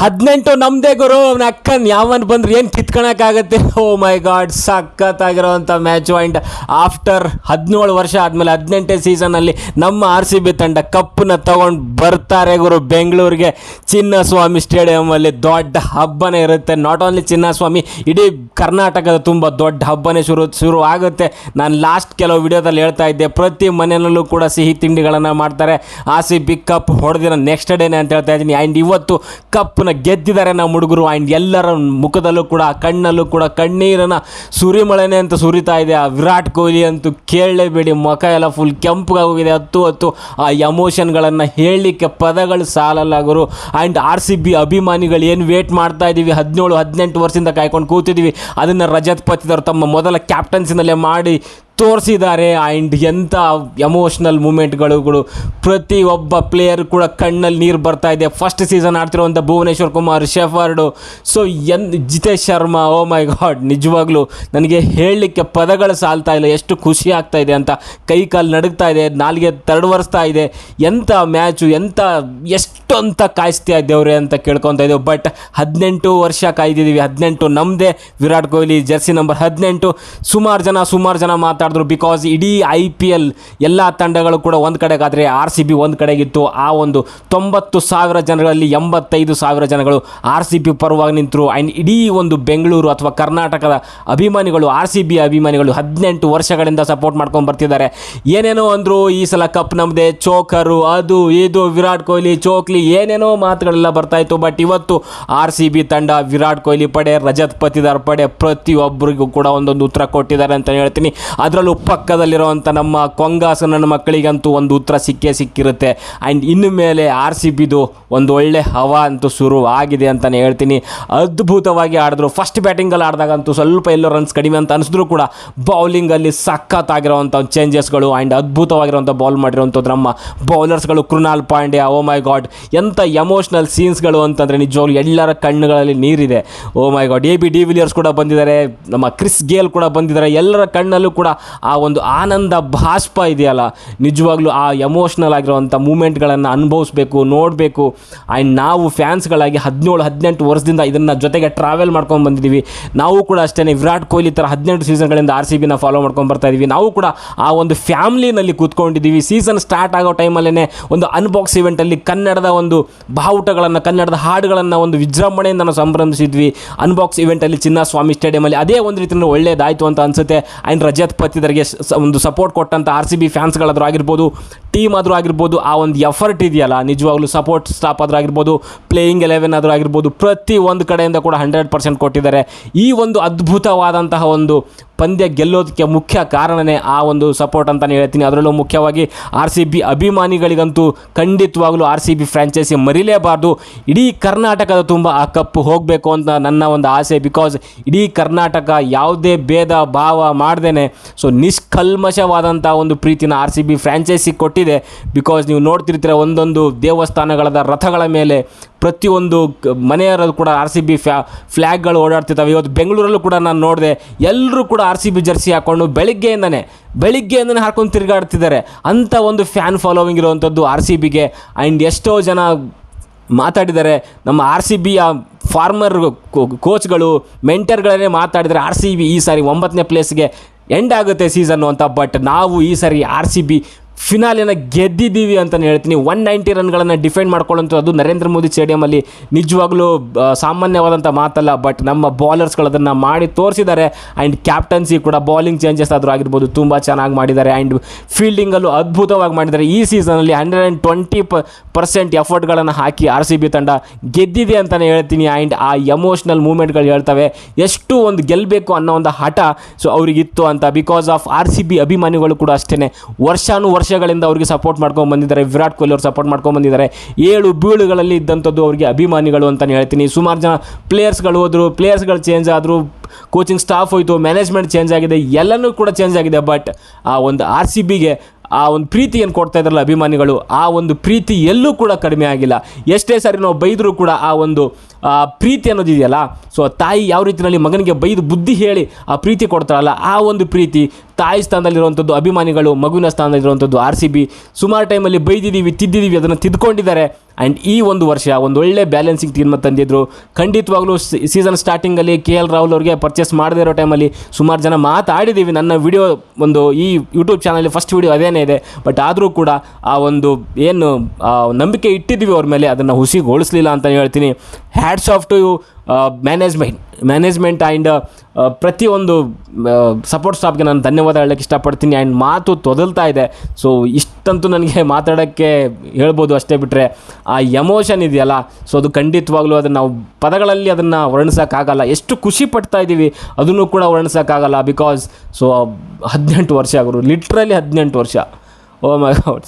18 ನಮ್ಮದೇ ಗುರು. ಅವನ ಅಕ್ಕನ್ ಯಾವನ್ ಬಂದ್ರೆ ಏನು ಕಿತ್ಕೊಳಕ್ಕಾಗತ್ತೆ. ಓ my god, ಸಖತ್ತಾಗಿರೋವಂಥ match. And after 17 ವರ್ಷ ಆದಮೇಲೆ 18ನೇ ಸೀಸನಲ್ಲಿ ನಮ್ಮ RCB ತಂಡ ಕಪ್ಪನ್ನ ತಗೊಂಡು ಬರ್ತಾರೆ ಗುರು ಬೆಂಗಳೂರಿಗೆ. ಚಿನ್ನಸ್ವಾಮಿ ಸ್ಟೇಡಿಯಮಲ್ಲಿ ದೊಡ್ಡ ಹಬ್ಬನೇ ಇರುತ್ತೆ. ನಾಟ್ ಓನ್ಲಿ ಚಿನ್ನಸ್ವಾಮಿ, ಇಡೀ ಕರ್ನಾಟಕದ ತುಂಬ ದೊಡ್ಡ ಹಬ್ಬನೇ ಶುರು ಆಗುತ್ತೆ. ನಾನು ಲಾಸ್ಟ್ ಕೆಲವು ವಿಡಿಯೋದಲ್ಲಿ ಹೇಳ್ತಾ ಇದ್ದೆ, ಪ್ರತಿ ಮನೆಯಲ್ಲೂ ಕೂಡ ಸಿಹಿ ತಿಂಡಿಗಳನ್ನು ಮಾಡ್ತಾರೆ. RCB ಕಪ್ ಹೊಡೆದಿನ ನೆಕ್ಸ್ಟ್ ಡೇನೆ ಅಂತ ಹೇಳ್ತಾ ಇದ್ದೀನಿ. ಆ್ಯಂಡ್ ಇವತ್ತು ಕಪ್ಪನ್ನ ಗೆದ್ದಿದ್ದಾರೆ ನಮ್ಮ ಹುಡುಗರು. ಆ್ಯಂಡ್ ಎಲ್ಲರ ಮುಖದಲ್ಲೂ ಕೂಡ ಕಣ್ಣಲ್ಲೂ ಕೂಡ ಕಣ್ಣೀರನ್ನ ಸುರಿಮಳೆನೆ ಅಂತ ಸುರಿತಾ ಇದೆ. ಆ ವಿರಾಟ್ ಕೊಹ್ಲಿ ಅಂತೂ ಕೇಳಲೇಬೇಡಿ, ಮುಖ ಎಲ್ಲ ಫುಲ್ ಕೆಂಪಗಾಗೋಗಿದೆ. ಹತ್ತು ಆ ಎಮೋಷನ್ಗಳನ್ನು ಹೇಳಲಿಕ್ಕೆ ಪದಗಳು ಸಾಲಲ್ಲ ಗುರು. ಆ್ಯಂಡ್ RCB ಅಭಿಮಾನಿಗಳು ಏನು ವೇಟ್ ಮಾಡ್ತಾ ಇದ್ದೀವಿ, 17-18 ವರ್ಷದಿಂದ ಕಾಯ್ಕೊಂಡು ಕೂತಿದ್ದೀವಿ, ಅದನ್ನು ರಜತ್ ಪತಿದವರು ತಮ್ಮ ಮೊದಲ ಕ್ಯಾಪ್ಟನ್ಸಿನಲ್ಲೇ ಮಾಡಿ ತೋರಿಸಿದ್ದಾರೆ. ಆ್ಯಂಡ್ ಎಂಥ ಎಮೋಷ್ನಲ್ ಮೂಮೆಂಟ್ಗಳು, ಪ್ರತಿಯೊಬ್ಬ ಪ್ಲೇಯರ್ ಕೂಡ ಕಣ್ಣಲ್ಲಿ ನೀರು ಬರ್ತಾ ಇದೆ. ಫಸ್ಟ್ ಸೀಸನ್ ಆಡ್ತಿರುವಂಥ Bhuvneshwar Kumar, Shepherd, so Jitesh Sharma, oh my God, ನಿಜವಾಗ್ಲೂ ನನಗೆ ಹೇಳಲಿಕ್ಕೆ ಪದಗಳು ಸಾಲ್ತಾ ಇಲ್ಲ. ಎಷ್ಟು ಖುಷಿ ಆಗ್ತಾ ಇದೆ ಅಂತ, ಕೈ ಕಾಲು ನಡುಗ್ತಾ ಇದೆ, ನಾಲಿಗೆ ತಡವರಿಸ್ತಾ ಇದೆ. ಎಂಥ ಮ್ಯಾಚು, ಎಷ್ಟು ಅಂತ ಕಾಯಿಸ್ತಾ ಇದ್ದೇವ್ರೆ ಅಂತ ಕೇಳ್ಕೊತಾ ಇದ್ದೇವೆ. ಬಟ್ 18 ವರ್ಷ ಕಾಯ್ದಿದ್ದೀವಿ. 18 ನಮ್ಮದೇ, ವಿರಾಟ್ ಕೊಹ್ಲಿ ಜರ್ಸಿ ನಂಬರ್ 18. ಸುಮಾರು ಜನ ಮಾತಾಡಿದ್ರು, ಬಿಕಾಸ್ ಇಡೀ IPL ಎಲ್ಲ ತಂಡಗಳು ಕೂಡ ಒಂದು ಕಡೆಗಾದರೆ RCB ಒಂದು ಕಡೆಗಿತ್ತು. ಆ ಒಂದು 90,000 ಜನಗಳಲ್ಲಿ 85,000 ಜನಗಳು RCB ಪರವಾಗಿ ನಿಂತರು. ಆ್ಯಂಡ್ ಇಡೀ ಒಂದು ಬೆಂಗಳೂರು ಅಥವಾ ಕರ್ನಾಟಕದ ಅಭಿಮಾನಿಗಳು, RCB ಅಭಿಮಾನಿಗಳು 18 ವರ್ಷಗಳಿಂದ ಸಪೋರ್ಟ್ ಮಾಡ್ಕೊಂಡು ಬರ್ತಿದ್ದಾರೆ. ಏನೇನೋ ಅಂದರು, ಈ ಸಲ ಕಪ್ ನಮ್ಮದೇ, ಚೋಕರು, ಅದು ಇದು, ವಿರಾಟ್ ಕೊಹ್ಲಿ ಚೋಕ್ಲಿ, ಏನೇನೋ ಮಾತುಗಳೆಲ್ಲ ಬರ್ತಾಯಿತ್ತು. ಬಟ್ ಇವತ್ತು RCB ತಂಡ ವಿರಾಟ್ ಕೊಹ್ಲಿ ಪಡೆ, ರಜತ್ ಪತಿದಾರ್ ಪಡೆ, ಪ್ರತಿಯೊಬ್ಬರಿಗೂ ಕೂಡ ಒಂದೊಂದು ಉತ್ತರ ಕೊಟ್ಟಿದ್ದಾರೆ ಅಂತ ಹೇಳ್ತೀನಿ. ಅದರಲ್ಲೂ ಪಕ್ಕದಲ್ಲಿರುವಂಥ ನಮ್ಮ ಕೊಂಗಾಸನ ಮಕ್ಕಳಿಗಂತೂ ಒಂದು ಉತ್ತರ ಸಿಕ್ಕಿರುತ್ತೆ. ಆ್ಯಂಡ್ ಇನ್ನು ಮೇಲೆ RCBದು ಒಂದು ಒಳ್ಳೆ ಹವಾ ಅಂತೂ ಶುರು ಆಗಿದೆ ಅಂತಲೇ ಹೇಳ್ತೀನಿ. ಅದ್ಭುತವಾಗಿ ಆಡಿದ್ರು. ಫಸ್ಟ್ ಬ್ಯಾಟಿಂಗಲ್ಲಿ ಆಡಿದಾಗಂತೂ ಸ್ವಲ್ಪ ಎಲ್ಲೋ ರನ್ಸ್ ಕಡಿಮೆ ಅಂತ ಅನಿಸಿದ್ರು ಕೂಡ ಬೌಲಿಂಗಲ್ಲಿ ಸಖತ್ತಾಗಿರೋವಂಥ ಚೇಂಜಸ್ಗಳು ಆ್ಯಂಡ್ ಅದ್ಭುತವಾಗಿರುವಂಥ ಬಾಲ್ ಮಾಡಿರುವಂಥದ್ದು ನಮ್ಮ ಬೌಲರ್ಸ್ಗಳು. ಕೃಣಾಲ್ ಪಾಂಡ್ಯ, ಓ ಮೈ ಗಾಡ್, ಎಂಥ ಎಮೋಷ್ನಲ್ ಸೀನ್ಸ್ಗಳು ಅಂತಂದರೆ ನಿಜವಾಗ್ಲೂ ಎಲ್ಲರ ಕಣ್ಣುಗಳಲ್ಲಿ ನೀರಿದೆ. ಓ my god, AB de Villiers ಕೂಡ ಬಂದಿದ್ದಾರೆ, ನಮ್ಮ ಕ್ರಿಸ್ ಗೇಲ್ ಕೂಡ ಬಂದಿದ್ದಾರೆ. ಎಲ್ಲರ ಕಣ್ಣಲ್ಲೂ ಕೂಡ ಆ ಒಂದು ಆನಂದ ಭಾಷ್ಪ ಇದೆಯಲ್ಲ, ನಿಜವಾಗ್ಲೂ ಆ ಎಮೋಷ್ನಲ್ ಆಗಿರುವಂಥ ಮೂಮೆಂಟ್ಗಳನ್ನು ಅನುಭವಿಸ್ಬೇಕು, ನೋಡಬೇಕು. ಆ್ಯಂಡ್ ನಾವು ಫ್ಯಾನ್ಸ್ಗಳಾಗಿ 17-18 ವರ್ಷದಿಂದ ಇದನ್ನು ಜೊತೆಗೆ ಟ್ರಾವೆಲ್ ಮಾಡ್ಕೊಂಡು ಬಂದಿದ್ದೀವಿ. ನಾವು ಕೂಡ ಅಷ್ಟೇ, ವಿರಾಟ್ ಕೊಹ್ಲಿ ಥರ 18 ಸೀಸನ್ಗಳಿಂದ RCBನ ಫಾಲೋ ಮಾಡ್ಕೊಂಡು ಬರ್ತಾ ಇದ್ದೀವಿ. ನಾವು ಕೂಡ ಆ ಒಂದು ಫ್ಯಾಮ್ಲಿನಲ್ಲಿ ಕೂತ್ಕೊಂಡಿದ್ದೀವಿ. ಸೀಸನ್ ಸ್ಟಾರ್ಟ್ ಆಗೋ ಟೈಮಲ್ಲೇ ಒಂದು ಅನ್ಬಾಕ್ಸ್ ಇವೆಂಟಲ್ಲಿ ಕನ್ನಡದ ಒಂದು ಬಾವುಟಗಳನ್ನು, ಕನ್ನಡದ ಹಾಡುಗಳನ್ನು ಒಂದು ವಿಜೃಂಭಣೆಯಿಂದ ನಾವು ಸಂಭ್ರಮಿಸಿದ್ವಿ. ಅನ್ಬಾಕ್ಸ್ ಇವೆಂಟಲ್ಲಿ ಚಿನ್ನಸ್ವಾಮಿ ಸ್ಟೇಡಿಯಮಲ್ಲಿ ಅದೇ ಒಂದು ರೀತಿಯಲ್ಲಿ ಒಳ್ಳೆಯದಾಯಿತು ಅಂತ ಅನಿಸುತ್ತೆ. ಆ್ಯಂಡ್ ರಜತ್ ಪತಿದರಿಗೆ ಒಂದು ಸಪೋರ್ಟ್ ಕೊಟ್ಟಂಥ RCB ಫ್ಯಾನ್ಸ್ಗಳಾದರೂ ಆಗಿರ್ಬೋದು, ಟೀಮ್ ಆದರೂ ಆಗಿರ್ಬೋದು, ಆ ಒಂದು ಎಫರ್ಟ್ ಇದೆಯಲ್ಲ, ನಿಜವಾಗ್ಲೂ ಸಪೋರ್ಟ್ ಸ್ಟಾಫ್ ಆದರೂ ಆಗಿರ್ಬೋದು, ಪ್ಲೇಯಿಂಗ್ 11 ಆದರೂ ಆಗಿರ್ಬೋದು, ಪ್ರತಿ ಒಂದು ಕಡೆಯಿಂದ ಕೂಡ 100% ಕೊಟ್ಟಿದ್ದಾರೆ. ಈ ಒಂದು ಅದ್ಭುತವಾದಂತಹ ಒಂದು ಪಂದ್ಯ ಗೆಲ್ಲೋದಕ್ಕೆ ಮುಖ್ಯ ಕಾರಣನೇ ಆ ಒಂದು ಸಪೋರ್ಟ್ ಅಂತಲೇ ಹೇಳ್ತೀನಿ. ಅದರಲ್ಲೂ ಮುಖ್ಯವಾಗಿ RCB ಅಭಿಮಾನಿಗಳಿಗಂತೂ ಖಂಡಿತವಾಗ್ಲೂ RCB ಫ್ರ್ಯಾಂಚೈಸಿ ಮರಿಲೇಬಾರ್ದು. ಇಡೀ ಕರ್ನಾಟಕದ ತುಂಬ ಆ ಕಪ್ಪು ಹೋಗಬೇಕು ಅಂತ ನನ್ನ ಒಂದು ಆಸೆ. ಬಿಕಾಸ್ ಇಡೀ ಕರ್ನಾಟಕ ಯಾವುದೇ ಭೇದ ಭಾವ ಮಾಡ್ದೇನೆ ಸೊ ನಿಷ್ಕಲ್ಮಶವಾದಂಥ ಒಂದು ಪ್ರೀತಿನ RCB ಫ್ರ್ಯಾಂಚೈಸಿ ಕೊಟ್ಟಿದೆ. ಬಿಕಾಸ್ ನೀವು ನೋಡ್ತಿರ್ತೀರ, ಒಂದೊಂದು ದೇವಸ್ಥಾನಗಳ ರಥಗಳ ಮೇಲೆ ಪ್ರತಿಯೊಂದು ಮನೆಯವರು ಕೂಡ RCB ಫ್ಲ್ಯಾಗ್ಗಳು ಓಡಾಡ್ತಿದ್ದಾವೆ. ಇವತ್ತು ಬೆಂಗಳೂರಲ್ಲೂ ಕೂಡ ನಾನು ನೋಡಿದೆ, ಎಲ್ಲರೂ ಕೂಡ RCB ಜರ್ಸಿ ಹಾಕ್ಕೊಂಡು ಬೆಳಿಗ್ಗೆಯಿಂದನೇ ಹಾಕೊಂಡು ತಿರುಗಾಡ್ತಿದ್ದಾರೆ. ಅಂಥ ಒಂದು ಫ್ಯಾನ್ ಫಾಲೋವಿಂಗ್ ಇರುವಂಥದ್ದು RCBಗೆ. ಆ್ಯಂಡ್ ಎಷ್ಟೋ ಜನ ಮಾತಾಡಿದ್ದಾರೆ, ನಮ್ಮ RCBಯ ಫಾರ್ಮರ್ ಕೋಚ್ಗಳು, ಮೆಂಟರ್ಗಳನ್ನೇ ಮಾತಾಡಿದರೆ RCB ಈ ಸಾರಿ 9ನೇ ಪ್ಲೇಸ್ಗೆ ಎಂಡ್ ಆಗುತ್ತೆ ಸೀಸನ್ನು ಅಂತ. ಬಟ್ ನಾವು ಈ ಸಾರಿ RCB ಫಿನಾಲಿನ ಗೆದ್ದಿದ್ದೀವಿ ಅಂತಲೇ ಹೇಳ್ತೀನಿ. 190 ರನ್ಗಳನ್ನು ಡಿಫೆಂಡ್ ಮಾಡ್ಕೊಳ್ಳೋಂಥದ್ದು ಅದು ನರೇಂದ್ರ ಮೋದಿ ಸ್ಟೇಡಿಯಮಲ್ಲಿ ನಿಜವಾಗ್ಲೂ ಸಾಮಾನ್ಯವಾದಂಥ ಮಾತಲ್ಲ. ಬಟ್ ನಮ್ಮ ಬಾಲರ್ಸ್ಗಳು ಅದನ್ನು ಮಾಡಿ ತೋರಿಸಿದ್ದಾರೆ. ಆ್ಯಂಡ್ ಕ್ಯಾಪ್ಟನ್ಸಿ ಕೂಡ, ಬಾಲಿಂಗ್ ಚೇಂಜಸ್ ಆದರೂ ಆಗಿರ್ಬೋದು, ತುಂಬ ಚೆನ್ನಾಗಿ ಮಾಡಿದ್ದಾರೆ. ಆ್ಯಂಡ್ ಫೀಲ್ಡಿಂಗಲ್ಲೂ ಅದ್ಭುತವಾಗಿ ಮಾಡಿದ್ದಾರೆ. ಈ ಸೀಸನಲ್ಲಿ 120% ಎಫರ್ಟ್ಗಳನ್ನು ಹಾಕಿ RCB ತಂಡ ಗೆದ್ದಿದೆ ಅಂತಲೇ ಹೇಳ್ತೀನಿ. ಆ್ಯಂಡ್ ಆ ಎಮೋಷ್ನಲ್ ಮೂಮೆಂಟ್ಗಳು ಹೇಳ್ತವೆ ಎಷ್ಟು ಒಂದು ಗೆಲ್ಲಬೇಕು ಅನ್ನೋ ಒಂದು ಹಠ ಸೊ ಅವರಿಗಿತ್ತು ಅಂತ. ಬಿಕಾಸ್ ಆಫ್ RCB ಅಭಿಮಾನಿಗಳು ಕೂಡ ಅಷ್ಟೇ ವರ್ಷಗಳಿಂದ ಅವ್ರಿಗೆ ಸಪೋರ್ಟ್ ಮಾಡ್ಕೊಂಡು ಬಂದಿದ್ದಾರೆ. ವಿರಾಟ್ ಕೊಹ್ಲಿ ಅವರು ಸಪೋರ್ಟ್ ಮಾಡ್ಕೊಂಡು ಬಂದಿದ್ದಾರೆ. 7 ಬೀಳುಗಳಲ್ಲಿ ಇದ್ದಂಥದ್ದು ಅವರಿಗೆ ಅಭಿಮಾನಿಗಳು ಅಂತಲೇ ಹೇಳ್ತೀನಿ. ಸುಮಾರು ಜನ ಪ್ಲೇಯರ್ಸ್ಗಳು ಹೋದರು, ಪ್ಲೇಯರ್ಸ್ಗಳು ಚೇಂಜ್ ಆದರು, ಕೋಚಿಂಗ್ ಸ್ಟಾಫ್ ಹೋಯಿತು, ಮ್ಯಾನೇಜ್ಮೆಂಟ್ ಚೇಂಜ್ ಆಗಿದೆ, ಎಲ್ಲನೂ ಕೂಡ ಚೇಂಜ್ ಆಗಿದೆ. ಬಟ್ ಆ ಒಂದು RCBಗೆ ಆ ಒಂದು ಪ್ರೀತಿ ಏನು ಕೊಡ್ತಾ ಇದ್ದಾರಲ್ಲ ಅಭಿಮಾನಿಗಳು, ಆ ಒಂದು ಪ್ರೀತಿ ಎಲ್ಲೂ ಕೂಡ ಕಡಿಮೆ ಆಗಿಲ್ಲ. ಎಷ್ಟೇ ಸಾರಿ ನಾವು ಬೈದರೂ ಕೂಡ ಆ ಒಂದು ಪ್ರೀತಿ ಅನ್ನೋದಿದೆಯಲ್ಲ, ಸೊ ತಾಯಿ ಯಾವ ರೀತಿಯಲ್ಲಿ ಮಗನಿಗೆ ಬೈದು ಬುದ್ಧಿ ಹೇಳಿ ಆ ಪ್ರೀತಿ ಕೊಡ್ತಾರಲ್ಲ, ಆ ಒಂದು ಪ್ರೀತಿ ತಾಯಿ ಸ್ಥಾನದಲ್ಲಿರುವಂಥದ್ದು, ಅಭಿಮಾನಿಗಳು ಮಗುವಿನ ಸ್ಥಾನದಲ್ಲಿರುವಂಥದ್ದು RCB ಸುಮಾರು ಟೈಮಲ್ಲಿ ಬೈದಿದ್ದೀವಿ, ತಿದ್ದಿದ್ದೀವಿ, ಅದನ್ನು ತಿದ್ಕೊಂಡಿದ್ದಾರೆ. ಆ್ಯಂಡ್ ಈ ಒಂದು ವರ್ಷ ಒಂದು ಒಳ್ಳೆ ಬ್ಯಾಲೆನ್ಸಿಂಗ್ ಟೀಮ್ ತಂದಿದ್ರು. ಖಂಡಿತವಾಗ್ಲೂ ಸೀಸನ್ ಸ್ಟಾರ್ಟಿಂಗಲ್ಲಿ KL ರಾಹುಲ್ ಅವ್ರಿಗೆ ಪರ್ಚೇಸ್ ಮಾಡದೇ ಇರೋ ಟೈಮಲ್ಲಿ ಸುಮಾರು ಜನ ಮಾತಾಡಿದ್ದೀವಿ. ನನ್ನ ವಿಡಿಯೋ ಒಂದು ಈ ಯೂಟ್ಯೂಬ್ ಚಾನಲಲ್ಲಿ ಫಸ್ಟ್ ವಿಡಿಯೋ ಅದೇನೇ ಇದೆ. ಬಟ್ ಆದರೂ ಕೂಡ ಆ ಒಂದು ಏನು ನಂಬಿಕೆ ಇಟ್ಟಿದ್ದೀವಿ ಅವ್ರ ಮೇಲೆ, ಅದನ್ನು ಹುಸಿಗೊಳಿಸಲಿಲ್ಲ ಅಂತ ಹೇಳ್ತೀನಿ. Hats off to management and ಪ್ರತಿಯೊಂದು ಸಪೋರ್ಟ್ ಸ್ಟಾಫ್ಗೆ ನಾನು ಧನ್ಯವಾದ ಹೇಳೋಕ್ಕೆ ಇಷ್ಟಪಡ್ತೀನಿ. ಆ್ಯಂಡ್ ಮಾತು ತೊದಲ್ತಾ ಇದೆ. ಸೊ ಇಷ್ಟಂತೂ ನನಗೆ ಮಾತಾಡೋಕ್ಕೆ ಹೇಳ್ಬೋದು. ಅಷ್ಟೇ ಬಿಟ್ಟರೆ ಆ ಎಮೋಷನ್ ಇದೆಯಲ್ಲ, ಸೊ ಅದು ಖಂಡಿತವಾಗ್ಲೂ ಅದನ್ನು ನಾವು ಪದಗಳಲ್ಲಿ ಅದನ್ನು ವರ್ಣಿಸೋಕ್ಕಾಗಲ್ಲ. ಎಷ್ಟು ಖುಷಿ ಪಡ್ತಾ ಇದ್ದೀವಿ ಅದನ್ನು ಕೂಡ ವರ್ಣಿಸೋಕ್ಕಾಗಲ್ಲ. ಬಿಕಾಸ್ ಸೊ 18 ವರ್ಷ ಗುರು, ಲಿಟ್ರಲಿ 18 ವರ್ಷ. ಓ ಮೈ ಗಾಡ್,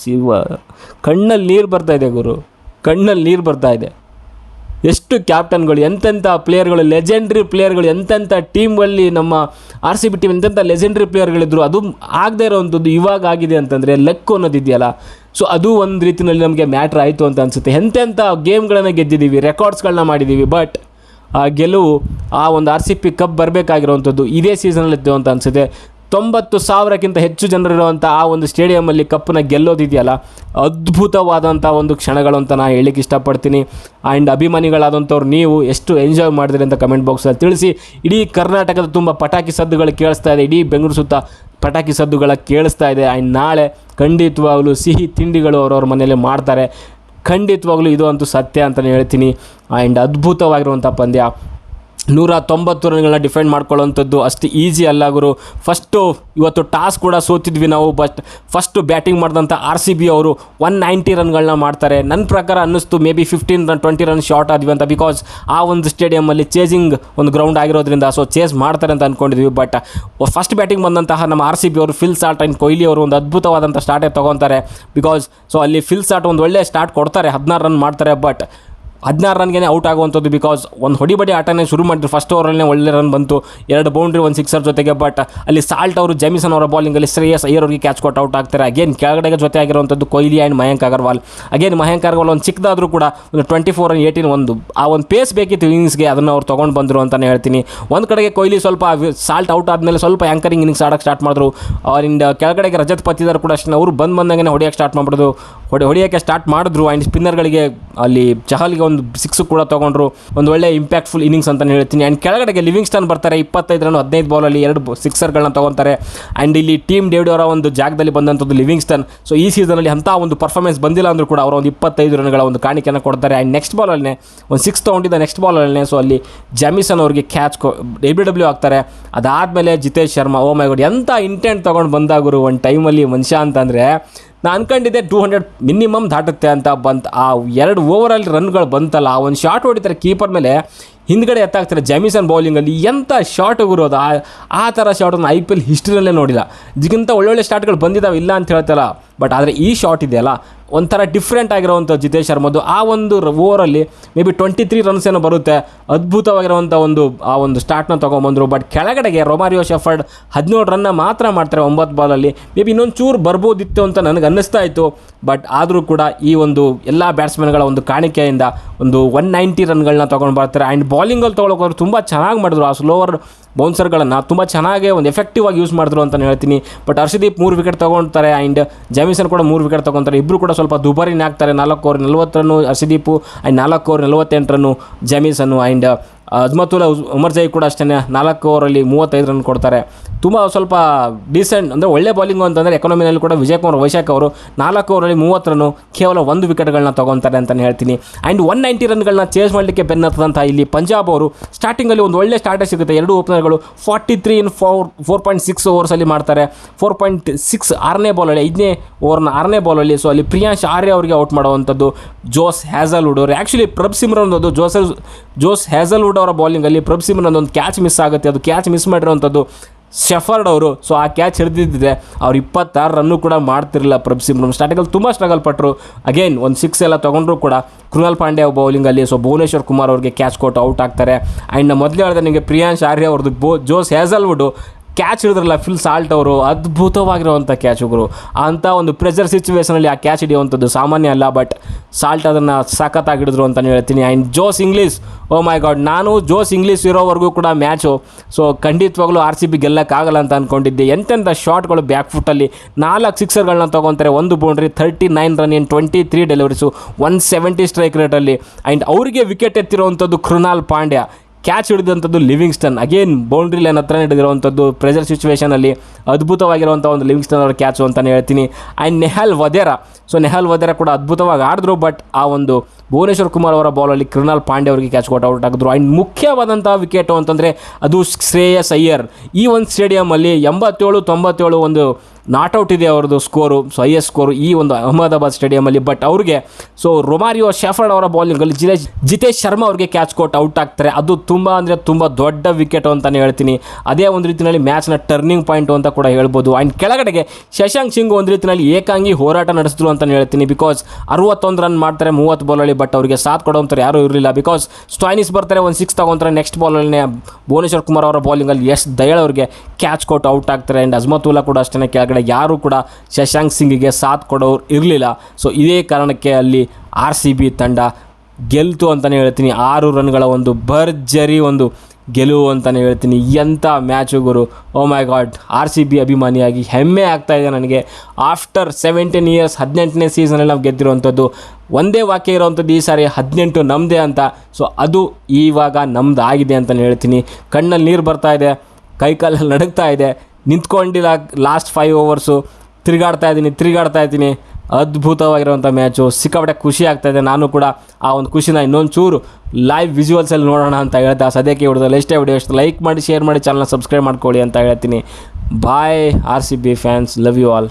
ಕಣ್ಣಲ್ಲಿ ನೀರು ಬರ್ತಾಯಿದೆ ಗುರು, ಕಣ್ಣಲ್ಲಿ ನೀರು ಬರ್ತಾಯಿದೆ. ಎಷ್ಟು ಕ್ಯಾಪ್ಟನ್ಗಳು, ಎಂತೆಂಥ ಪ್ಲೇಯರ್ಗಳು, ಲೆಜೆಂಡ್ರಿ ಪ್ಲೇಯರ್ಗಳು, ಎಂತೆಂಥ ಟೀಮಲ್ಲಿ ನಮ್ಮ RCB ಟೀಮ್ ಎಂತೆಂಥ ಲೆಜೆಂಡ್ರಿ ಪ್ಲೇಯರ್ಗಳಿದ್ರು. ಅದು ಆಗದೇ ಇರೋವಂಥದ್ದು ಇವಾಗ ಆಗಿದೆ ಅಂತಂದರೆ ಲೆಕ್ಕ ಅನ್ನೋದಿದೆಯಲ್ಲ, ಸೊ ಅದು ಒಂದು ರೀತಿಯಲ್ಲಿ ನಮಗೆ ಮ್ಯಾಟ್ರ್ ಆಯಿತು ಅಂತ ಅನಿಸುತ್ತೆ. ಎಂತೆಂಥ ಗೇಮ್ಗಳನ್ನು ಗೆದ್ದಿದ್ದೀವಿ, ರೆಕಾರ್ಡ್ಸ್ಗಳನ್ನ ಮಾಡಿದ್ದೀವಿ. ಬಟ್ ಆ ಗೆಲುವು, ಆ ಒಂದು RCB ಕಪ್ ಬರಬೇಕಾಗಿರೋವಂಥದ್ದು ಇದೇ ಸೀಸನಲ್ಲಿತ್ತು ಅಂತ ಅನಿಸುತ್ತೆ. 90,000ಕ್ಕಿಂತ ಹೆಚ್ಚು ಜನರಿರುವಂಥ ಆ ಒಂದು ಸ್ಟೇಡಿಯಮಲ್ಲಿ ಕಪ್ಪನ್ನ ಗೆಲ್ಲೋದಿದೆಯಲ್ಲ, ಅದ್ಭುತವಾದಂಥ ಒಂದು ಕ್ಷಣಗಳು ಅಂತ ನಾನು ಹೇಳಲಿಕ್ಕೆ ಇಷ್ಟಪಡ್ತೀನಿ. ಆ್ಯಂಡ್ ಅಭಿಮಾನಿಗಳಾದಂಥವ್ರು ನೀವು ಎಷ್ಟು ಎಂಜಾಯ್ ಮಾಡಿದ್ರಿ ಅಂತ ಕಮೆಂಟ್ ಬಾಕ್ಸಲ್ಲಿ ತಿಳಿಸಿ. ಇಡೀ ಕರ್ನಾಟಕದ ತುಂಬ ಪಟಾಕಿ ಸದ್ದುಗಳು ಕೇಳಿಸ್ತಾ ಇದೆ, ಇಡೀ ಬೆಂಗಳೂರು ಸುತ್ತ ಪಟಾಕಿ ಸದ್ದುಗಳ ಕೇಳಿಸ್ತಾ ಇದೆ. ಆ್ಯಂಡ್ ನಾಳೆ ಖಂಡಿತವಾಗ್ಲೂ ಸಿಹಿ ತಿಂಡಿಗಳು ಅವ್ರವ್ರ ಮನೇಲಿ ಮಾಡ್ತಾರೆ. ಖಂಡಿತವಾಗ್ಲೂ ಇದು ಅಂತೂ ಸತ್ಯ ಅಂತಲೇ ಹೇಳ್ತೀನಿ. ಆ್ಯಂಡ್ ಅದ್ಭುತವಾಗಿರುವಂಥ ಪಂದ್ಯ. 190 ರನ್ಗಳನ್ನ ಡಿಫೆಂಡ್ ಮಾಡ್ಕೊಳ್ಳೋವಂಥದ್ದು ಅಷ್ಟು ಈಸಿ ಅಲ್ಲ ಗುರು. ಇವತ್ತು ಟಾಸ್ ಕೂಡ ಸೋತಿದ್ವಿ ನಾವು. ಬಟ್ ಫಸ್ಟು ಬ್ಯಾಟಿಂಗ್ ಮಾಡಿದಂಥ RCB ಅವರು 190 ರನ್ಗಳನ್ನ ಮಾಡ್ತಾರೆ. ನನ್ನ ಪ್ರಕಾರ ಅನ್ನಿಸ್ತು may be 15 run 20 run short ಆದ್ವಿ ಅಂತ. ಬಿಕಾಸ್ ಆ ಒಂದು ಸ್ಟೇಡಿಯಮಲ್ಲಿ ಚೇಸಿಂಗ್ ಒಂದು ಗ್ರೌಂಡ್ ಆಗಿರೋದ್ರಿಂದ ಸೊ ಚೇಸ್ ಮಾಡ್ತಾರೆ ಅಂತ ಅಂದ್ಕೊಂಡಿದ್ವಿ. ಬಟ್ ಫಸ್ಟ್ ಬ್ಯಾಟಿಂಗ್ ಬಂದಂತಹ ನಮ್ಮ RCB ಅವರು ಫಿಲ್ ಸಾಲ್ಟ್ ಆ್ಯಂಡ್ ಕೊಹ್ಲಿ ಅವರು ಒಂದು ಅದ್ಭುತವಾದಂಥ ಸ್ಟಾರ್ಟೇ ತೊಗೊತಾರೆ. ಬಿಕಾಸ್ ಸೊ ಅಲ್ಲಿ ಫಿಲ್ ಸಾಲ್ಟ್ ಒಂದು ಒಳ್ಳೆ ಸ್ಟಾರ್ಟ್ ಕೊಡ್ತಾರೆ, 16 ರನ್ ಮಾಡ್ತಾರೆ. ಬಟ್ 16 ರನ್ಗೆ ಔಟ್ ಆಗುವಂಥದ್ದು. ಬಿಕಾಸ್ ಒಂದು ಹೊಡಿಬಡಿ ಆಟನೇ ಶುರು ಮಾಡಿದ್ರು. ಫಸ್ಟ್ ಓವರಲ್ಲೇ ಒಳ್ಳೆ ರನ್ ಬಂತು, 2 ಬೌಂಡ್ರಿ 1 ಸಿಕ್ಸರ್ ಜೊತೆಗೆ. ಬಟ್ ಅಲ್ಲಿ ಸಾಲ್ಟ್ ಅವರು ಜೆಮಿಸನ್ ಅವರ ಬಾಲಿಂಗಲ್ಲಿ ಶ್ರೇಯಸ್ ಅಯ್ಯರ್ ಅವರಿಗೆ ಕ್ಯಾಚ್ ಕೊಟ್ಟು ಔಟ್ ಆಗ್ತಾರೆ. ಅಗೇನ್ ಕೆಳಗಡೆಗೆ ಜೊತೆ ಆಗಿರುವಂಥದ್ದು ಕೊಹ್ಲಿ ಆ್ಯಂಡ್ ಮಯಾಂಕ್ ಅಗರ್ವಾಲ್. ಅಗೇನ್ ಮಯಾಂಕ್ ಅಗರ್ವಾಲ್ ಒಂದು ಚಿಕ್ಕದಾದರೂ ಕೂಡ ಒಂದು 24 ರನ್ 18 ಆ ಒಂದು ಪೇಸ್ ಬೇಕಿತ್ತು ಇನ್ನಿಂಗ್ಸ್ಗೆ, ಅದನ್ನು ಅವ್ರು ತೊಗೊಂಡು ಬಂದರು ಅಂತಲೇ ಹೇಳ್ತೀನಿ. ಒಂದು ಕಡೆಗೆ ಕೊಹ್ಲಿ ಸ್ವಲ್ಪ ಸಾಲ್ಟ್ ಔಟ್ ಆದಮೇಲೆ ಸ್ವಲ್ಪ ಆ್ಯಂಕರಿಂಗ್ ಇನ್ನಿಂಗ್ಸ್ ಆಡೋಕ್ಕೆ ಸ್ಟಾರ್ಟ್ ಮಾಡಿದ್ರು. ಅವರಿಂದ ಕೆಳಗಡೆಗೆ ರಜತ್ ಪತ್ತಿದಾರ್ ಕೂಡ ಅಷ್ಟೇ, ಅವರು ಬಂದಂಗೆ ಹೊಡಿಯೋಕ್ಕೆ ಸ್ಟಾರ್ಟ್ ಮಾಡಿದ್ರು, ಹೊಡಿಯೋಕ್ಕೆ ಸ್ಟಾರ್ಟ್ ಮಾಡಿದ್ರು. ಆ್ಯಂಡ್ ಸ್ಪಿನ್ನರ್ಗಳಿಗೆ ಅಲ್ಲಿ ಚಹಲ್ಗೆ ಒಂದು 6 ಕೂಡ ತೊಗೊಂಡ್ರು. ಒಂದು ಒಳ್ಳೆ ಇಂಪ್ಯಾಕ್ಟ್ಫುಲ್ ಇನ್ನಿಂಗ್ಸ್ ಅಂತಲೇ ಹೇಳ್ತೀನಿ. ಆ್ಯಂಡ್ ಕೆಳಗಡೆಗೆ ಲಿವಿಂಗ್ಸ್ಟನ್ ಬರ್ತಾರೆ, 25 ರನ್ 15 ಬಾಲಲ್ಲಿ 2 ಸಿಕ್ಸರ್ಗಳನ್ನ ತೊಗೊತಾರೆ. ಆ್ಯಂಡ್ ಇಲ್ಲಿ ಟೀಮ್ ಡೇವಿಡ್ ಅವರ ಒಂದು ಜಾಗದಲ್ಲಿ ಬಂದಂಥದ್ದು ಲಿವಿಂಗ್ಸ್ಟನ್. ಸೊ ಈ ಸೀಸನಲ್ಲಿ ಅಂಥ ಒಂದು ಪರ್ಫಾರ್ಮೆನ್ಸ್ ಬಂದಿಲ್ಲ ಅಂದರೂ ಕೂಡ ಅವರು ಒಂದು 25 ರನ್ಗಳ ಒಂದು ಕಾಣಿಕೆಯನ್ನು ಕೊಡ್ತಾರೆ. ಆ್ಯಂಡ್ ನೆಕ್ಸ್ಟ್ ಬಾಲಲ್ಲೇ ಒಂದು 6 ತೊಗೊಂಡಿದ್ದ ನೆಕ್ಸ್ಟ್ ಬಾಲಲ್ಲೇ ಸೊ ಅಲ್ಲಿ ಜೆಮಿಸನ್ ಅವ್ರಿಗೆ ಕ್ಯಾಚ್ WW ಆಗ್ತಾರೆ. ಅದಾದಮೇಲೆ Jitesh Sharma, oh my god ಎಂಥ ಇಂಟೆಂಟ್ ತೊಗೊಂಡು ಬಂದಾಗರು ಒಂದು ಟೈಮಲ್ಲಿ ಮನುಷ್ಯ ಅಂತಂದರೆ. ನಾನು ಅಂದ್ಕೊಂಡಿದ್ದೆ 200 ಮಿನಿಮಮ್ ದಾಟುತ್ತೆ ಅಂತ. ಆ 2 ಓವರಲ್ಲಿ ರನ್ಗಳು ಬಂತಲ್ಲ, ಆ ಒಂದು ಶಾಟ್ ಹೊಡಿತಾರೆ ಕೀಪರ್ ಮೇಲೆ, ಹಿಂದ್ಗಡೆ ಎತ್ತಾಗ್ತಾರೆ ಜೆಮಿಸನ್ ಬೌಲಿಂಗಲ್ಲಿ. ಎಂಥ ಶಾಟ್ ಗುರೋದು, ಆ ಥರ ಶಾಟನ್ನು IPL ಹಿಸ್ಟ್ರಿಯಲ್ಲೇ ನೋಡಿಲ್ಲ. ಇದಕ್ಕಿಂತ ಒಳ್ಳೊಳ್ಳೆ ಶಾಟ್ಗಳು ಬಂದಿದ್ದಾವೆ, ಇಲ್ಲ ಅಂತ ಹೇಳ್ತಾರ. ಬಟ್ ಆದರೆ ಈ ಶಾಟ್ ಇದೆಯಲ್ಲ ಒಂಥರ ಡಿಫ್ರೆಂಟ್ ಆಗಿರೋವಂಥ ಜಿತೇಶ್ ಶರ್ಮದು. ಆ ಒಂದು ಓವರಲ್ಲಿ ಮೇ ಬಿ 23 ರನ್ಸ್ ಏನೋ ಬರುತ್ತೆ. ಅದ್ಭುತವಾಗಿರುವಂಥ ಆ ಒಂದು ಸ್ಟಾರ್ಟ್ನ ತೊಗೊಂಬಂದರು. ಬಟ್ ಕೆಳಗಡೆಗೆ ರೊಮಾರಿಯೋ ಶೆಫರ್ಡ್ 17 ರನ್ನ ಮಾತ್ರ ಮಾಡ್ತಾರೆ 9 ಬಾಲಲ್ಲಿ. ಮೇ ಬಿ ಇನ್ನೊಂದು ಚೂರು ಬರ್ಬೋದಿತ್ತು ಅಂತ ನನಗೆ ಅನ್ನಿಸ್ತಾ ಇತ್ತು. ಬಟ್ ಆದರೂ ಕೂಡ ಈ ಒಂದು ಎಲ್ಲ ಬ್ಯಾಟ್ಸ್ಮನ್ಗಳ ಒಂದು ಕಾಣಿಕೆಯಿಂದ ಒಂದು 190 ರನ್ಗಳನ್ನ ತೊಗೊಂಡು ಬರ್ತಾರೆ. ಆ್ಯಂಡ್ ಬಾಲಿಂಗಲ್ಲಿ ತೊಗೊಳೋಕೆ ತುಂಬ ಚೆನ್ನಾಗಿ ಮಾಡಿದ್ರು. ಆ ಸ್ಲೋವರ್ ಬೌನ್ಸರ್ಗಳನ್ನು ತುಂಬ ಚೆನ್ನಾಗಿ ಒಂದು ಎಫೆಕ್ಟಿವ್ ಆಗಿ ಯೂಸ್ ಮಾಡಿದ್ರು ಅಂತಲೇ ಹೇಳ್ತೀನಿ. ಬಟ್ ಹರ್ಷದೀಪ್ 3 ವಿಕೆಟ್ ತೊಗೊಳ್ತಾರೆ. ಆ್ಯಂಡ್ ಜೆಮಿಸನ್ ಕೂಡ 3 ವಿಕೆಟ್ ತೊಗೊತಾರೆ. ಇಬ್ಬರು ಕೂಡ ಸ್ವಲ್ಪ ದುಬಾರಿನೇ ಆಗ್ತಾರೆ. 4 ಓವರ್ 40 ರನ್ನು ಹರ್ಷದೀಪು, ಆ್ಯಂಡ್ 4 ಓವರ್ 48 ರನ್ನು ಜೆಮಿಸನ್ನು. ಆ್ಯಂಡ್ ಅಜ್ಮತುಲ್ಲಾ ಉಮರ್ ಜೈ ಕೂಡ ಅಷ್ಟೇ 4 ಓವರಲ್ಲಿ 35 ರನ್ ಕೊಡ್ತಾರೆ. ತುಂಬ ಸ್ವಲ್ಪ ಡೀಸೆಂಟ್ ಅಂದರೆ ಒಳ್ಳೆ ಬಾಲಿಂಗು ಅಂತಂದರೆ ಎಕಾನಮಿನಲ್ಲಿ ಕೂಡ ವಿಜಯ್ ಕುಮಾರ್ ವೈಶಾಖ್ ಅವರು 4 ಓವರಲ್ಲಿ 30 ರನ್ನು ಕೇವಲ 1 ವಿಕೆಟ್ಗಳನ್ನ ತೊಗೊತಾರೆ ಅಂತಲೇ ಹೇಳ್ತೀನಿ. ಆ್ಯಂಡ್ 190 ರನ್ಗಳನ್ನ ಚೇಸ್ ಮಾಡಲಿಕ್ಕೆ ಬೆನ್ನತ್ತದಂಥ ಇಲ್ಲಿ ಪಂಜಾಬ್ ಅವರು ಸ್ಟಾರ್ಟಿಂಗಲ್ಲಿ ಒಂದು ಒಳ್ಳೆ ಸ್ಟಾರ್ಟೇ ಸಿಗುತ್ತೆ. 2 ಓಪನರ್ಗಳು 43 ಇನ್ 4.6 ಓವರ್ಸಲ್ಲಿ ಮಾಡ್ತಾರೆ. 4.6 6ನೇ ಬಾಲಲ್ಲಿ 5ನೇ ಓವರ್ನ 6ನೇ ಬಾಲಲ್ಲಿ ಸೊ ಅಲ್ಲಿ ಪ್ರಿಯಾಂಶ್ ಆರ್ಯ ಅವರಿಗೆ ಔಟ್ ಮಾಡುವಂಥದ್ದು ಜೋಸ್ ಹ್ಯಾಸಲ್ವುಡ್ ಅವರು. ಆ್ಯಕ್ಚುಲಿ ಪ್ರಭ್ ಸಿಮ್ರನ್ ಒಂದು ಜೋಸ್ ಹ್ಯಾಸಲ್ವುಡ್ ಅವರ ಬಾಲಿಂಗಲ್ಲಿ ಪ್ರಭ್ ಸಿಮ್ರನ್ ಒಂದು ಕ್ಯಾಚ್ ಮಿಸ್ ಆಗುತ್ತೆ. ಅದು ಕ್ಯಾಚ್ ಮಿಸ್ ಮಾಡಿರೋವಂಥದ್ದು ಶೆಫರ್ಡ್ ಅವರು. ಸೊ ಆ ಕ್ಯಾಚ್ ಹಿಡಿದಿದ್ದಿದೆ ಅವ್ರು 26 ರನ್ನು ಕೂಡ ಮಾಡ್ತಿರಲಿಲ್ಲ ಪ್ರಭ್ ಸಿಮ್ರನ್. ಸ್ಟಾರ್ಟಿಂಗಲ್ಲಿ ತುಂಬ ಸ್ಟ್ರಗಲ್ ಪಟ್ಟರು. ಅಗೇನ್ ಒಂದು 6 ಎಲ್ಲ ತೊಗೊಂಡ್ರು ಕೂಡ ಕೃಣಾಲ್ ಪಾಂಡ್ಯ ಬೌಲಿಂಗಲ್ಲಿ ಸೊ ಭುವನೇಶ್ವರ್ ಕುಮಾರ್ ಅವ್ರಿಗೆ ಕ್ಯಾಚ್ ಕೊಟ್ಟು ಔಟ್ ಆಗ್ತಾರೆ. ಆ್ಯಂಡ್ ಮೊದಲೇ ಹೇಳಿದೆ ನಿಮಗೆ ಪ್ರಿಯಾಂಶ್ ಆರ್ಯ ಅವ್ರದ್ದು ಜೋಸ್ ಹ್ಯಾಸಲ್ವುಡ್ ಕ್ಯಾಚ್ ಹಿಡಿದ್ರಲ್ಲ ಫಿಲ್ ಸಾಲ್ಟ್ ಅವರು, ಅದ್ಭುತವಾಗಿರುವಂಥ ಕ್ಯಾಚ್ ಗುರು. ಅಂಥ ಒಂದು ಪ್ರೆಷರ್ ಸಿಚುವೇಷನಲ್ಲಿ ಆ ಕ್ಯಾಚ್ ಹಿಡಿಯುವಂಥದ್ದು ಸಾಮಾನ್ಯ ಅಲ್ಲ, ಬಟ್ ಸಾಲ್ಟ್ ಅದನ್ನು ಸಖತ್ತಾಗಿ ಹಿಡಿದ್ರು ಅಂತಲೇ ಹೇಳ್ತೀನಿ. And Josh Inglis, oh my God, ನಾನು ಜೋಸ್ ಇಂಗ್ಲೀಷ್ ಇರೋವರೆಗೂ ಕೂಡ ಮ್ಯಾಚು ಸೊ ಖಂಡಿತವಾಗ್ಲೂ RCB ಗೆಲ್ಲಕ್ಕಾಗಲ್ಲ ಅಂತ ಅಂದ್ಕೊಂಡಿದ್ದೆ. ಎಂತೆಂಥ ಶಾಟ್ಗಳು ಬ್ಯಾಕ್ ಫುಟ್ಟಲ್ಲಿ 4 ಸಿಕ್ಸರ್ಗಳನ್ನ ತೊಗೊತಾರೆ, 1 boundary, 39 run in 23 deliveries, 170 strike ರೇಟಲ್ಲಿ. ಆ್ಯಂಡ್ ಅವರಿಗೆ ವಿಕೆಟ್ ಎತ್ತಿರುವಂಥದ್ದು ಕೃಣಾಲ್ ಪಾಂಡ್ಯ, ಕ್ಯಾಚ್ ಹಿಡಿದಂಥದ್ದು ಲಿವಿಂಗ್ಸ್ಟನ್, ಅಗೇನ್ ಬೌಂಡ್ರಿ ಲೈನ್ ಹತ್ರ ಹಿಡಿದಿರುವಂಥದ್ದು ಪ್ರೆಷರ್ ಸಿಚುವೇಷನಲ್ಲಿ ಅದ್ಭುತವಾಗಿರುವಂಥ ಒಂದು ಲಿವಿಂಗ್ಸ್ಟನ್ ಅವರ ಕ್ಯಾಚು ಅಂತಲೇ ಹೇಳ್ತೀನಿ. ಆ್ಯಂಡ್ ನೆಹಲ್ ವದೇರಾ ಕೂಡ ಅದ್ಭುತವಾಗಿ ಆಡಿದ್ರು, ಬಟ್ ಆ ಒಂದು ಭುವನೇಶ್ವರ್ ಕುಮಾರ್ ಅವರ ಬಾಲಲ್ಲಿ ಕೃಣಾಲ್ ಪಾಂಡ್ಯ ಅವರಿಗೆ ಕ್ಯಾಚ್ ಕೊಟ್ಟು ಔಟ್ ಆಗಿದ್ರು. ಆ್ಯಂಡ್ ಮುಖ್ಯವಾದಂಥ ವಿಕೆಟು ಅಂತಂದರೆ ಅದು ಶ್ರೇಯಸ್ ಅಯ್ಯರ್. ಈ ಒಂದು ಸ್ಟೇಡಿಯಮಲ್ಲಿ 87-97 ಒಂದು ನಾಟ್ಔಟ್ ಇದೆ ಅವ್ರದ್ದು ಸ್ಕೋರು, ಸೊ ಹೈಯೆಸ್ಟ್ ಸ್ಕೋರು ಈ ಒಂದು ಅಹಮದಾಬಾದ್ ಸ್ಟೇಡಿಯಮಲ್ಲಿ. ಬಟ್ ಅವ್ರಿಗೆ ಸೊ ರೊಮಾರಿಯೋ ಶೆಫರ್ಡ್ ಅವರ ಬಾಲಿಂಗಲ್ಲಿ ಜಿತೇಶ್ ಶರ್ಮಾ ಅವ್ರಿಗೆ ಕ್ಯಾಚ್ ಕೊಟ್ಟು ಔಟ್ ಆಗ್ತಾರೆ. ಅದು ತುಂಬ ಅಂದರೆ ತುಂಬ ದೊಡ್ಡ ವಿಕೆಟು ಅಂತಲೇ ಹೇಳ್ತೀನಿ. ಅದೇ ಒಂದು ರೀತಿಯಲ್ಲಿ ಮ್ಯಾಚ್ನ ಟರ್ನಿಂಗ್ ಪಾಯಿಂಟು ಅಂತ ಕೂಡ ಹೇಳ್ಬೋದು. ಆ್ಯಂಡ್ ಕೆಳಗಡೆಗೆ ಶಶಾಂಕ್ ಸಿಂಗ್ ಒಂದು ರೀತಿಯಲ್ಲಿ ಏಕಾಂಗಿ ಹೋರಾಟ ನಡೆಸಿದ್ರು ಅಂತಲೇ ಹೇಳ್ತೀನಿ. ಬಿಕಾಸ್ 61 ರನ್ ಮಾಡ್ತಾರೆ 30 ಬಾಲಲ್ಲಿ, ಬಟ್ ಅವರಿಗೆ ಸಾಥ್ ಕೊಡೋಂಥವ್ರು ಯಾರೂ ಇರಲಿಲ್ಲ. ಬಿಕಾಸ್ ಸ್ಟಾಯ್ನಿಸ್ ಬರ್ತಾರೆ, ಒಂದು 6 ತಗೊಂತಾರೆ, ನೆಕ್ಸ್ಟ್ ಬಾಲಲ್ಲಿ ಭುವನೇಶ್ವರ್ ಕುಮಾರ್ ಅವರ ಬಾಲಿಂಗಲ್ಲಿ ಎಸ್ ದಯಾಳ್ ಅವರಿಗೆ ಕ್ಯಾಚ್ ಕೊಟ್ಟು ಔಟ್ ಆಗ್ತಾರೆ. ಆ್ಯಂಡ್ ಅಜ್ಮತುಲ್ಲಾ ಕೂಡ ಅಷ್ಟೇ, ಕೆಳಗಡೆ ಯಾರೂ ಕೂಡ ಶಶಾಂಕ್ ಸಿಂಗಿಗೆ ಸಾಥ್ ಕೊಡೋರು ಇರಲಿಲ್ಲ. ಸೊ ಇದೇ ಕಾರಣಕ್ಕೆ ಅಲ್ಲಿ RCB ತಂಡ ಗೆಲ್ತು ಅಂತಲೇ ಹೇಳ್ತೀನಿ. 6 ರನ್ಗಳ ಒಂದು ಭರ್ಜರಿ ಒಂದು ಗೆಲುವು ಅಂತಲೇ ಹೇಳ್ತೀನಿ. ಎಂಥ match Guru, O my god. RCB ಅಭಿಮಾನಿಯಾಗಿ ಹೆಮ್ಮೆ ಆಗ್ತಾಯಿದೆ ನನಗೆ. ಆಫ್ಟರ್ 17 ಇಯರ್ಸ್ 18ನೇ ಸೀಸನಲ್ಲಿ ನಾವು ಗೆದ್ದಿರುವಂಥದ್ದು. ಒಂದೇ ವಾಕ್ಯ ಇರೋವಂಥದ್ದು ಈ ಸಾರಿ 18 ನಮ್ಮದೇ ಅಂತ. ಸೊ ಅದು ಇವಾಗ ನಮ್ದು ಆಗಿದೆ ಅಂತಲೇ ಹೇಳ್ತೀನಿ. ಕಣ್ಣಲ್ಲಿ ನೀರು ಬರ್ತಾ ಇದೆ, ಕೈಕಾಲಲ್ಲಿ ನಡುಗ್ತಾ ಇದೆ, ನಿಂತ್ಕೊಂಡಿಲ್ಲ ಲಾಸ್ಟ್ 5 ಓವರ್ಸು, ತಿರುಗಾಡ್ತಾ ಇದ್ದೀನಿ. ಅದ್ಭುತವಾಗಿರುವಂಥ ಮ್ಯಾಚು, ಸಿಕ್ಕಾಪಟ್ಟೆ ಖುಷಿ ಆಗ್ತಾಯಿದೆ. ನಾನು ಕೂಡ ಆ ಒಂದು ಖುಷಿನ ಇನ್ನೊಂದು ಚೂರು ಲೈವ್ ವಿಜುವಲ್ಸಲ್ಲಿ ನೋಡೋಣ ಅಂತ ಹೇಳ್ತಾ ಸದ್ಯಕ್ಕೆ ವಿಡಿಯೋದಲ್ಲಿ ಎಷ್ಟೇ ವಿಡಿಯೋ ಇಷ್ಟು ಲೈಕ್ ಮಾಡಿ, ಶೇರ್ ಮಾಡಿ, ಚಾನಲ್ನ ಸಬ್ಸ್ಕ್ರೈಬ್ ಮಾಡ್ಕೊಳ್ಳಿ ಅಂತ ಹೇಳ್ತೀನಿ. Bye RCB fans, love you all.